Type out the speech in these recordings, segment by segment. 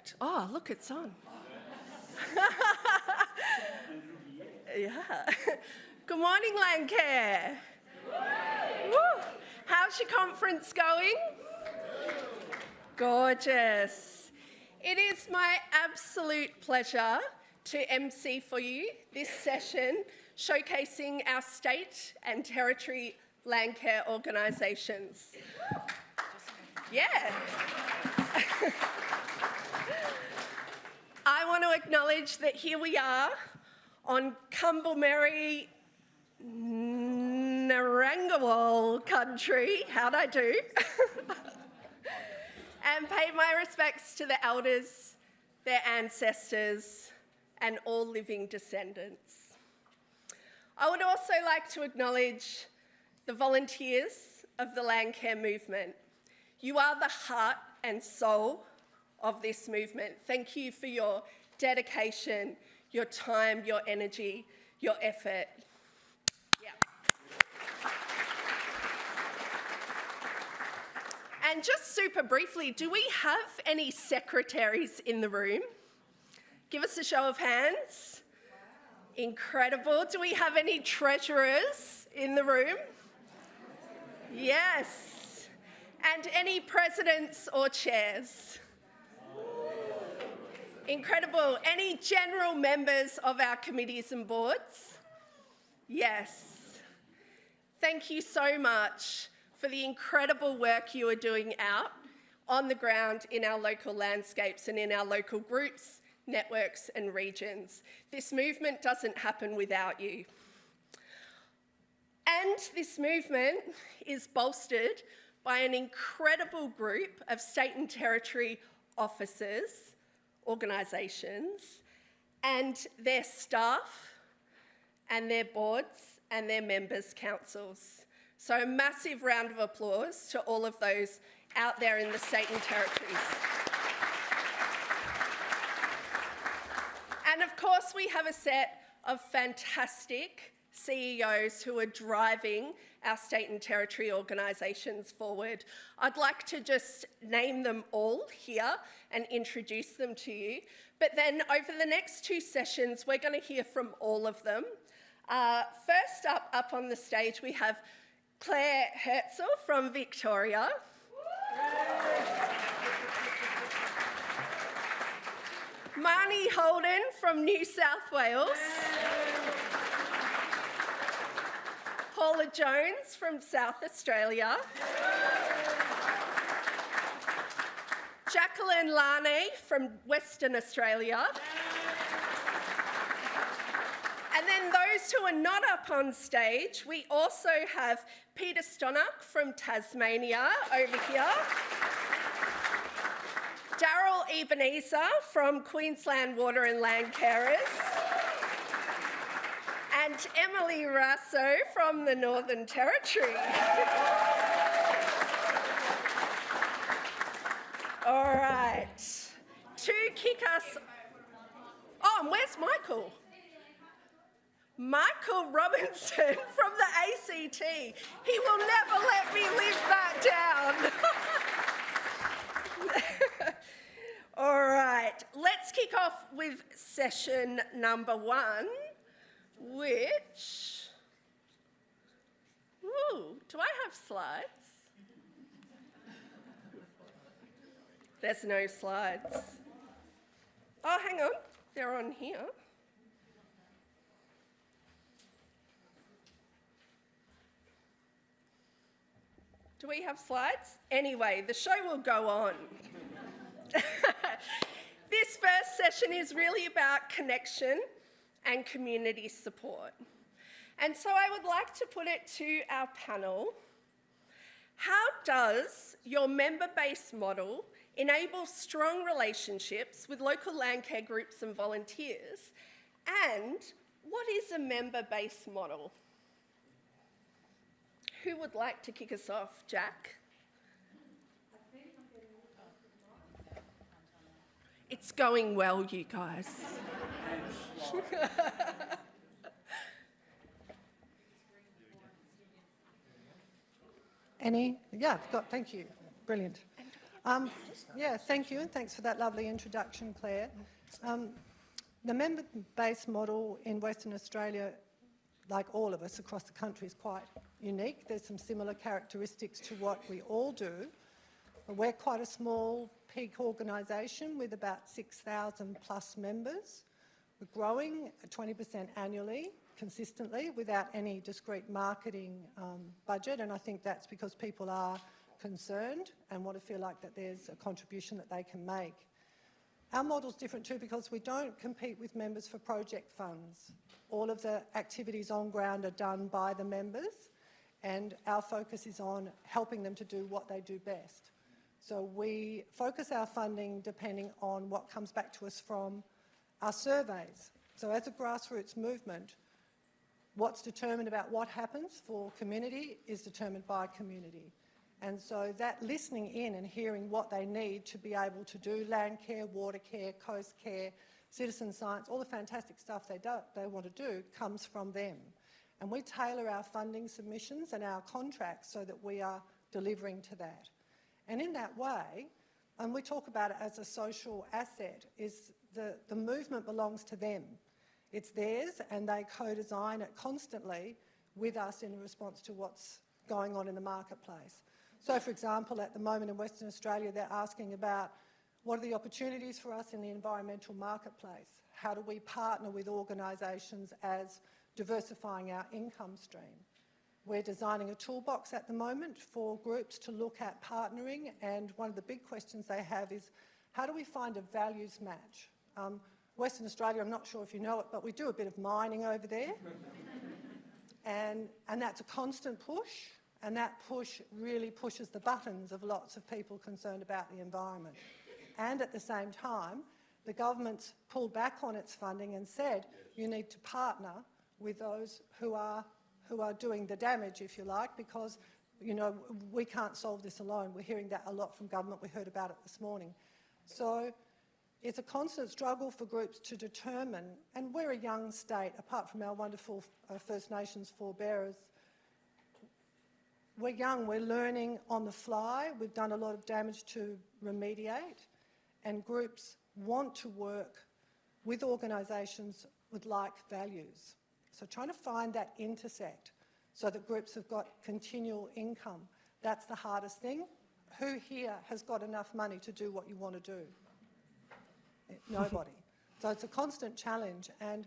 worked. Oh, look, it's on. Yeah. Good morning, Landcare. Woo. How's your conference going? Gorgeous. It is my absolute pleasure to MC for you this session showcasing our state and territory Landcare organisations. Yeah. I want to acknowledge that here we are on Cumblemerry Narangawal country, how'd I do? And pay my respects to the elders, their ancestors, and all living descendants. I would also like to acknowledge the volunteers of the Landcare movement. You are the heart and soul of this movement. Thank you for your dedication, your time, your energy, your effort. Yeah. And just super briefly, do we have any secretaries in the room? Give us a show of hands. Wow. Incredible. Do we have any treasurers in the room? Yes. And any presidents or chairs? Incredible. Any general members of our committees and boards? Yes. Thank you so much for the incredible work you are doing out on the ground in our local landscapes and in our local groups, networks and regions. This movement doesn't happen without you. And this movement is bolstered by an incredible group of state and territory officers, organisations, and their staff, and their boards, and their members' councils. So a massive round of applause to all of those out there in the state and territories. And of course, we have a set of fantastic CEOs who are driving our state and territory organisations forward. I'd like to just name them all here and introduce them to you. But then over the next two sessions, we're going to hear from all of them. First up on the stage, we have Claire Herzl from Victoria. Marnie Holden from New South Wales. Paula Jones from South Australia. Jacqueline Larney from Western Australia. And then those who are not up on stage, we also have Peter Stonock from Tasmania over here. Daryl Ebenezer from Queensland Water and Land Carers. And Emily Rasso from the Northern Territory. All right. To kick us... Oh, and where's Michael? Michael Robinson from the ACT. He will never let me live that down. All right, let's kick off with session number one, which... Ooh, do I have slides? There's no slides. Oh, hang on, they're on here. Do we have slides? Anyway, the show will go on. This first session is really about connection and community support. And so I would like to put it to our panel. How does your member-based model enable strong relationships with local Landcare groups and volunteers? And what is a member-based model? Who would like to kick us off? Jack? It's going well, you guys. Any? Yeah, thank you. Brilliant. Yeah, thank you, and thanks for that lovely introduction, Claire. The member-based model in Western Australia, like all of us across the country, is quite unique. There's some similar characteristics to what we all do. We're quite a small peak organisation with about 6,000 plus members. We're growing at 20% annually, consistently, without any discrete marketing budget, and I think that's because people are concerned and want to feel like that there's a contribution that they can make. Our model's different too because we don't compete with members for project funds. All of the activities on ground are done by the members, and our focus is on helping them to do what they do best. So we focus our funding depending on what comes back to us from our surveys. So as a grassroots movement, what's determined about what happens for community is determined by community. And so that listening in and hearing what they need to be able to do land care, water care, coast care, citizen science, all the fantastic stuff they want to do comes from them. And we tailor our funding submissions and our contracts so that we are delivering to that. And in that way, and we talk about it as a social asset, is the movement belongs to them. It's theirs, and they co-design it constantly with us in response to what's going on in the marketplace. So, for example, at the moment in Western Australia, they're asking about what are the opportunities for us in the environmental marketplace? How do we partner with organisations as diversifying our income stream? We're designing a toolbox at the moment for groups to look at partnering, and one of the big questions they have is, how do we find a values match? Western Australia, I'm not sure if you know it, but we do a bit of mining over there. and that's a constant push, and that push really pushes the buttons of lots of people concerned about the environment. And at the same time, the government's pulled back on its funding and said you need to partner with those who are doing the damage, if you like, because, you know, we can't solve this alone. We're hearing that a lot from government. We heard about it this morning. So it's a constant struggle for groups to determine, and we're a young state, apart from our wonderful First Nations forebearers. We're young, we're learning on the fly. We've done a lot of damage to remediate, and groups want to work with organisations with like values. So trying to find that intersect so that groups have got continual income, that's the hardest thing. Who here has got enough money to do what you want to do? Nobody. So it's a constant challenge, and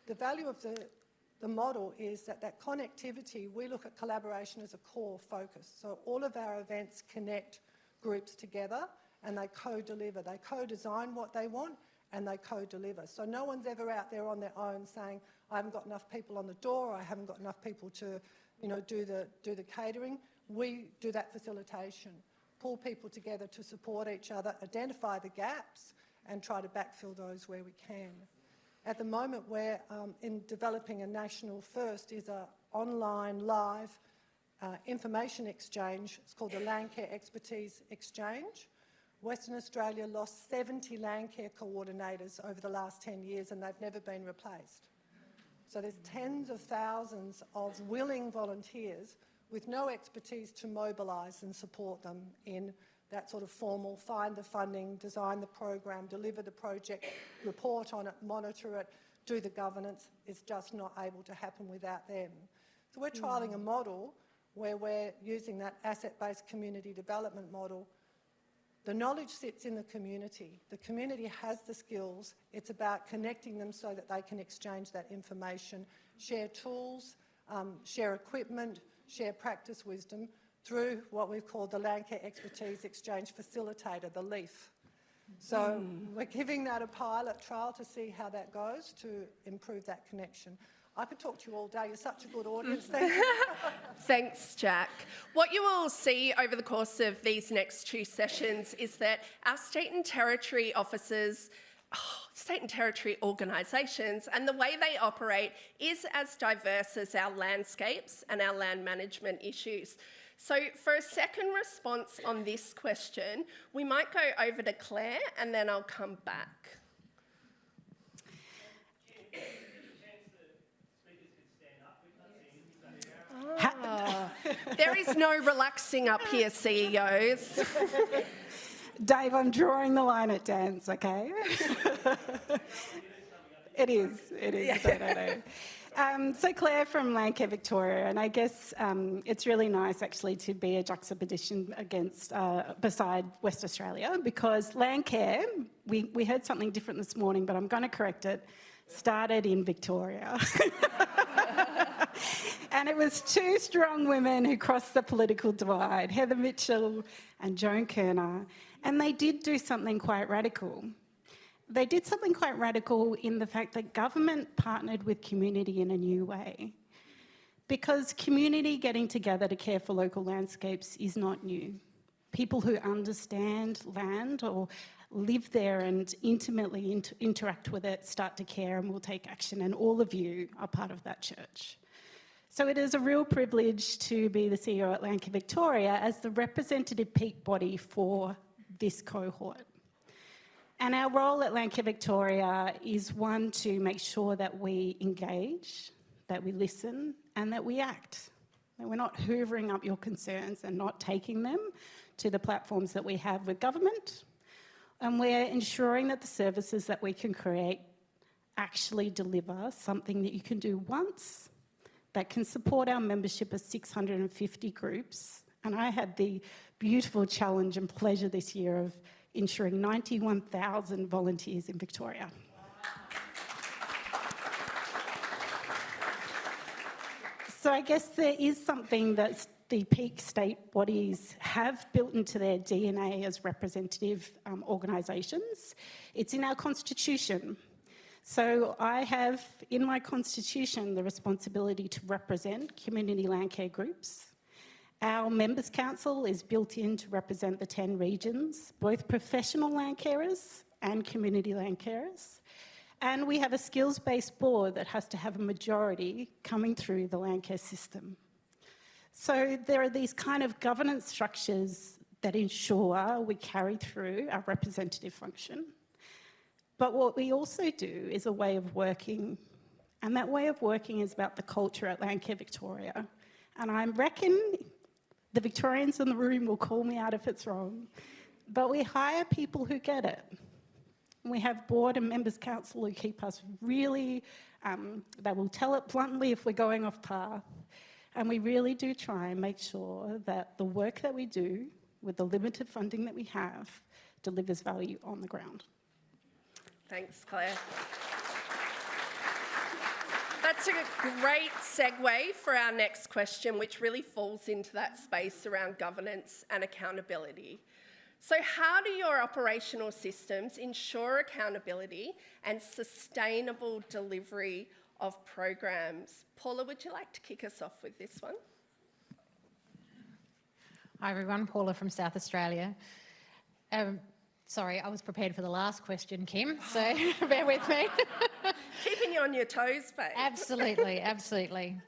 the value of the model is that connectivity, we look at collaboration as a core focus. So all of our events connect groups together and they co-deliver. They co-design what they want and they co-deliver. So no one's ever out there on their own saying, I haven't got enough people on the door, I haven't got enough people to, you know, do the catering. We do that facilitation, pull people together to support each other, identify the gaps and try to backfill those where we can. At the moment, we're in developing a national first is an online live information exchange. It's called the Landcare Expertise Exchange. Western Australia lost 70 Landcare coordinators over the last 10 years and they've never been replaced. So there's tens of thousands of willing volunteers with no expertise to mobilise and support them in that sort of formal, find the funding, design the program, deliver the project, report on it, monitor it, do the governance. It's just not able to happen without them. So we're trialling a model where we're using that asset-based community development model. The knowledge sits in the community. The community has the skills. It's about connecting them so that they can exchange that information, share tools, share equipment, share practice wisdom through what we've called the Landcare Expertise Exchange Facilitator, the LEAF. So we're giving that a pilot trial to see how that goes to improve that connection. I could talk to you all day. You're such a good audience. Thank you. Thanks, Jack. What you will see over the course of these next two sessions is that our state and territory officers, state and territory organisations, and the way they operate is as diverse as our landscapes and our land management issues. So for a second response on this question, we might go over to Claire and then I'll come back. There is no relaxing up here, CEOs. Dave, I'm drawing the line at dance, okay? It is. Yeah. So Claire from Landcare Victoria, and I guess it's really nice actually to be a juxtaposition against, beside West Australia, because Landcare, we heard something different this morning, but I'm going to correct it, started in Victoria. And it was two strong women who crossed the political divide, Heather Mitchell and Joan Kerner, and they did do something quite radical. They did something quite radical in the fact that government partnered with community in a new way. Because community getting together to care for local landscapes is not new. People who understand land or live there and intimately interact with it start to care and will take action, and all of you are part of that church. So it is a real privilege to be the CEO at Landcare Victoria as the representative peak body for this cohort. And our role at Landcare Victoria is one to make sure that we engage, that we listen, and that we act. That we're not hoovering up your concerns and not taking them to the platforms that we have with government. And we're ensuring that the services that we can create actually deliver something that you can do once, that can support our membership of 650 groups. And I had the beautiful challenge and pleasure this year of ensuring 91,000 volunteers in Victoria. So I guess there is something that the peak state bodies have built into their DNA as representative organisations. It's in our constitution. So I have in my constitution the responsibility to represent community landcare groups. Our Members' Council is built in to represent the 10 regions, both professional land carers and community land carers. And we have a skills-based board that has to have a majority coming through the landcare system. So there are these kind of governance structures that ensure we carry through our representative function. But what we also do is a way of working, and that way of working is about the culture at Landcare Victoria. And I reckon the Victorians in the room will call me out if it's wrong, but we hire people who get it. We have board and members council who keep us really, they will tell it bluntly if we're going off path. And we really do try and make sure that the work that we do with the limited funding that we have delivers value on the ground. Thanks, Claire. That's a great segue for our next question, which really falls into that space around governance and accountability. So how do your operational systems ensure accountability and sustainable delivery of programs? Paula, would you like to kick us off with this one? Hi everyone, Paula from South Australia. Sorry, I was prepared for the last question, Kim, so bear with me. Keeping you on your toes, babe. Absolutely, absolutely.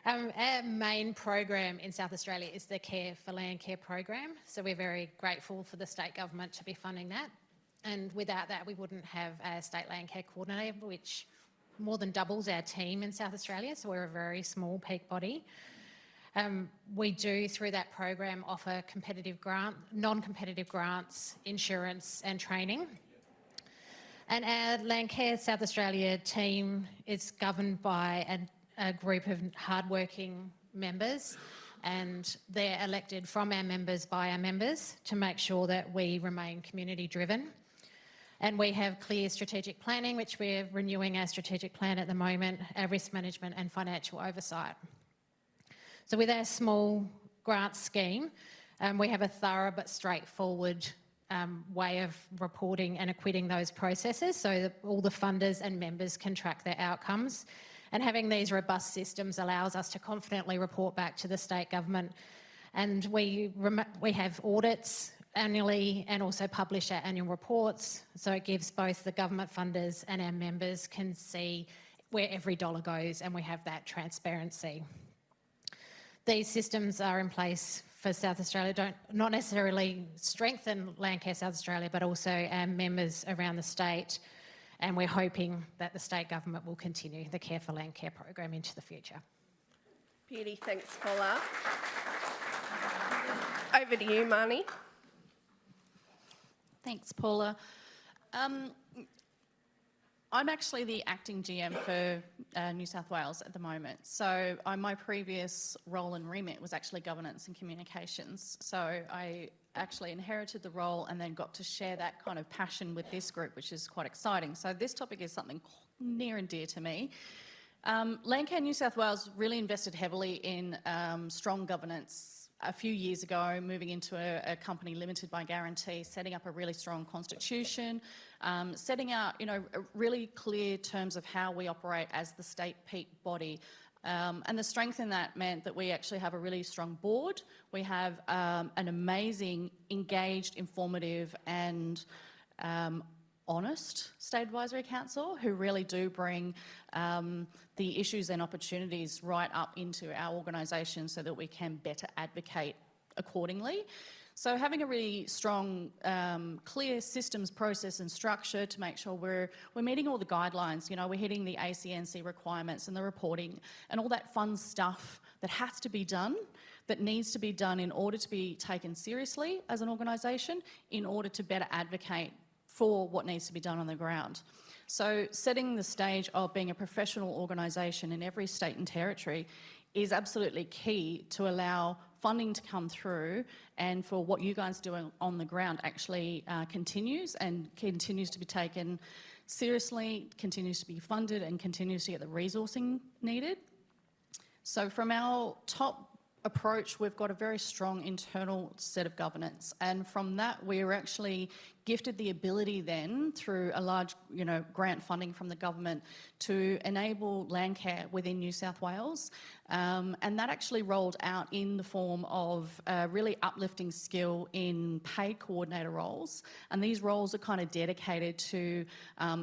Our main program in South Australia is the Care for Landcare program, so we're very grateful for the state government to be funding that. And without that, we wouldn't have a state landcare coordinator, which more than doubles our team in South Australia, so we're a very small peak body. We do, through that program, offer competitive non-competitive grants, insurance and training. And our Landcare South Australia team is governed by a group of hardworking members, and they're elected from our members by our members to make sure that we remain community driven. And we have clear strategic planning, which we're renewing our strategic plan at the moment, our risk management and financial oversight. So with our small grant scheme, we have a thorough but straightforward way of reporting and acquitting those processes so that all the funders and members can track their outcomes. And having these robust systems allows us to confidently report back to the state government. And we have audits annually and also publish our annual reports, so it gives both the government funders and our members can see where every dollar goes, and we have that transparency. These systems are in place for South Australia, not necessarily strengthen Landcare South Australia, but also our members around the state, and we're hoping that the state government will continue the Care for Landcare program into the future. Beauty, thanks, Paula. Over to you, Marnie. Thanks, Paula. I'm actually the acting GM for New South Wales at the moment. So my previous role and remit was actually governance and communications. So I actually inherited the role and then got to share that kind of passion with this group, which is quite exciting. So this topic is something near and dear to me. Landcare New South Wales really invested heavily in strong governance a few years ago, moving into a company limited by guarantee, setting up a really strong constitution, setting out, really clear terms of how we operate as the state peak body. And the strength in that meant that we actually have a really strong board. We have an amazing, engaged, informative and honest State Advisory Council who really do bring the issues and opportunities right up into our organisation so that we can better advocate accordingly. So having a really strong, clear systems, process and structure to make sure we're meeting all the guidelines, we're hitting the ACNC requirements and the reporting and all that fun stuff that has to be done, that needs to be done in order to be taken seriously as an organisation, in order to better advocate for what needs to be done on the ground. So setting the stage of being a professional organisation in every state and territory is absolutely key to allow funding to come through and for what you guys do on the ground actually continues to be taken seriously, continues to be funded and continues to get the resourcing needed. So from our top approach, we've got a very strong internal set of governance, and from that we were actually gifted the ability then through a large grant funding from the government to enable Landcare within New South Wales, and that actually rolled out in the form of really uplifting skill in paid coordinator roles, and these roles are kind of dedicated to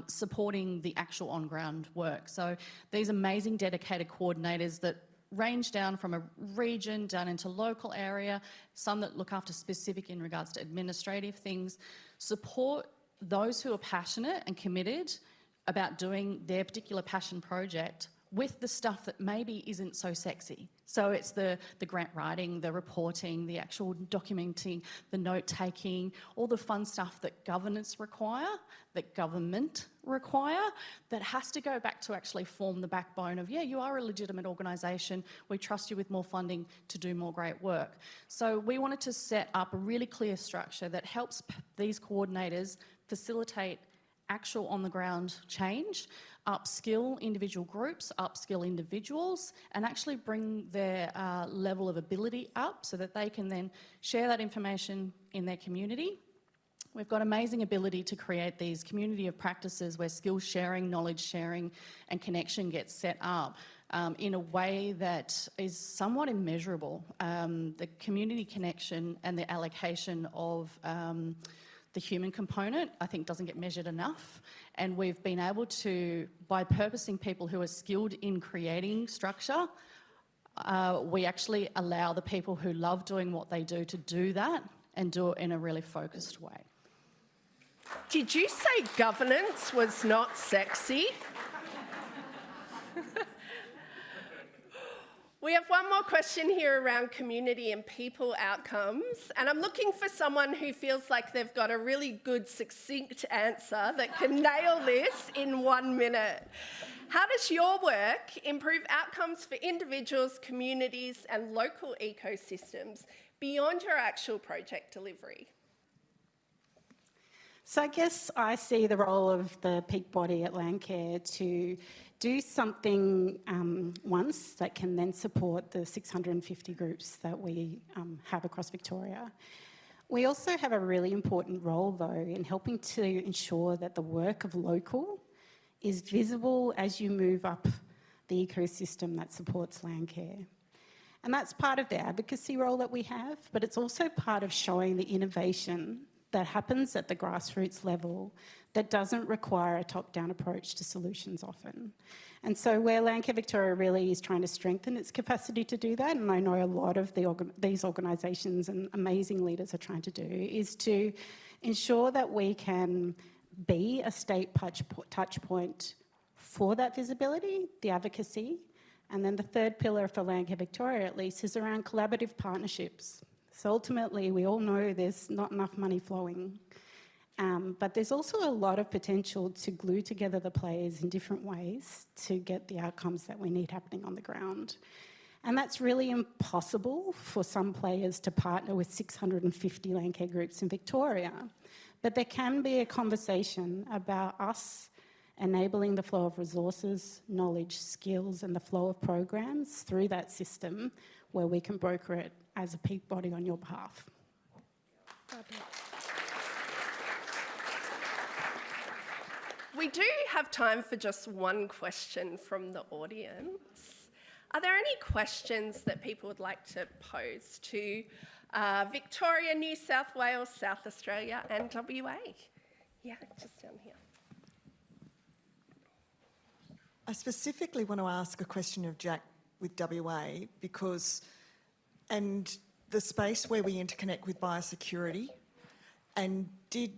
supporting the actual on-ground work. So these amazing dedicated coordinators that range down from a region down into local area, some that look after specific in regards to administrative things, support those who are passionate and committed about doing their particular passion project with the stuff that maybe isn't so sexy. So it's the grant writing, the reporting, the actual documenting, the note-taking, all the fun stuff that governance require, that government require, that has to go back to actually form the backbone of, yeah, you are a legitimate organisation, we trust you with more funding to do more great work. So we wanted to set up a really clear structure that helps these coordinators facilitate actual on-the-ground change, upskill individual groups, upskill individuals, and actually bring their level of ability up so that they can then share that information in their community. We've got amazing ability to create these community of practices where skills sharing, knowledge sharing and connection gets set up in a way that is somewhat immeasurable. The community connection and the allocation of the human component, I think, doesn't get measured enough. And we've been able to, by purposing people who are skilled in creating structure, we actually allow the people who love doing what they do to do that and do it in a really focused way. Did you say governance was not sexy? We have one more question here around community and people outcomes, and I'm looking for someone who feels like they've got a really good, succinct answer that can nail this in 1 minute. How does your work improve outcomes for individuals, communities, and local ecosystems beyond your actual project delivery? So I guess I see the role of the peak body at Landcare to do something once that can then support the 650 groups that we have across Victoria. We also have a really important role, though, in helping to ensure that the work of local is visible as you move up the ecosystem that supports Landcare. And that's part of the advocacy role that we have, but it's also part of showing the innovation that happens at the grassroots level that doesn't require a top-down approach to solutions often. And so where Landcare Victoria really is trying to strengthen its capacity to do that, and I know a lot of these organisations and amazing leaders are trying to do, is to ensure that we can be a state touch point for that visibility, the advocacy, And then the third pillar for Landcare Victoria, at least, is around collaborative partnerships. So ultimately, we all know there's not enough money flowing. But there's also a lot of potential to glue together the players in different ways to get the outcomes that we need happening on the ground. And that's really impossible for some players to partner with 650 Landcare groups in Victoria. But there can be a conversation about us enabling the flow of resources, knowledge, skills, and the flow of programs through that system where we can broker it as a peak body on your behalf. We do have time for just one question from the audience. Are there any questions that people would like to pose to Victoria, New South Wales, South Australia and WA? Yeah, just down here. I specifically want to ask a question of Jack with WA and the space where we interconnect with biosecurity, and did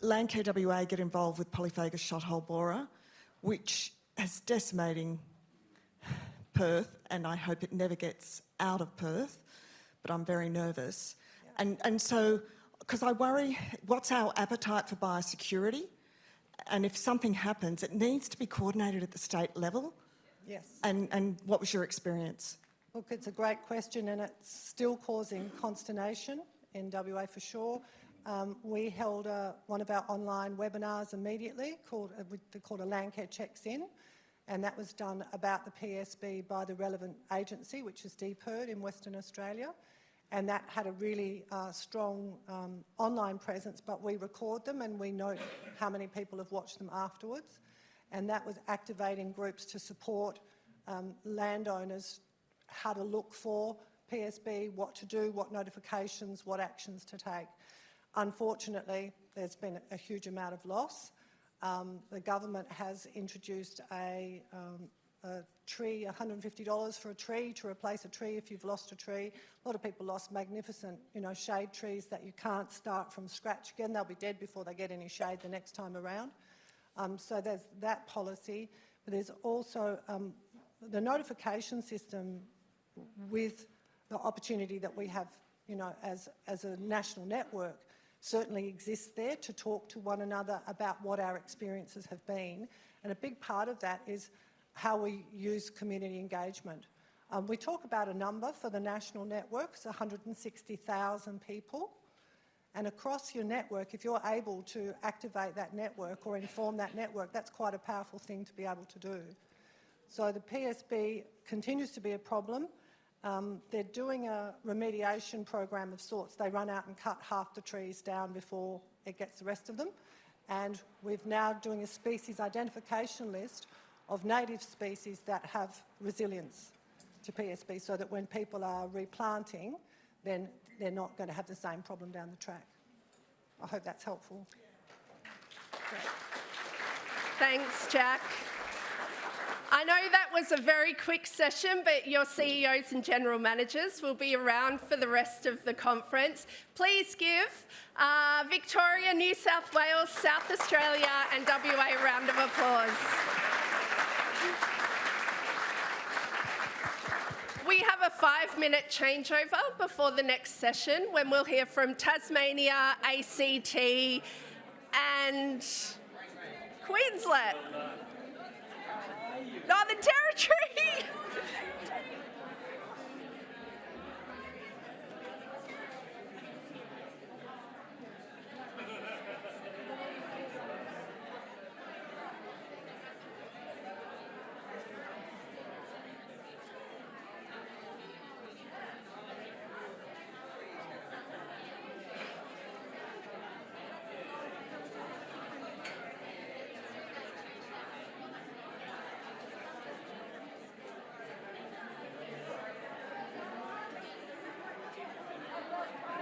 Landcare WA get involved with polyphagous shothole borer, which is decimating Perth, and I hope it never gets out of Perth, but I'm very nervous. Yeah. And so, because I worry, what's our appetite for biosecurity? And if something happens, it needs to be coordinated at the state level. Yes. And what was your experience? Look, it's a great question, and it's still causing consternation in WA for sure. We held one of our online webinars immediately called a Landcare Checks In, and that was done about the PSB by the relevant agency, which is DPIRD in Western Australia. And that had a really strong online presence, but we record them and we note how many people have watched them afterwards. And that was activating groups to support landowners, how to look for PSB, what to do, what notifications, what actions to take. Unfortunately, there's been a huge amount of loss. The government has introduced a tree, $150 for a tree, to replace a tree if you've lost a tree. A lot of people lost magnificent, shade trees that you can't start from scratch again. They'll be dead before they get any shade the next time around. So there's that policy. But there's also the notification system with the opportunity that we have, as a national network, certainly exists there to talk to one another about what our experiences have been. And a big part of that is how we use community engagement. We talk about a number for the national network, it's 160,000 people. And across your network, if you're able to activate that network or inform that network, that's quite a powerful thing to be able to do. So the PSB continues to be a problem. They're doing a remediation program of sorts. They run out and cut half the trees down before it gets the rest of them. And we're now doing a species identification list of native species that have resilience to PSB, so that when people are replanting, then they're not going to have the same problem down the track. I hope that's helpful. Great. Thanks, Jack. I know that was a very quick session, but your CEOs and general managers will be around for the rest of the conference. Please give Victoria, New South Wales, South Australia and WA a round of applause. We have a 5-minute changeover before the next session, when we'll hear from Tasmania, ACT and Queensland. Northern Territory.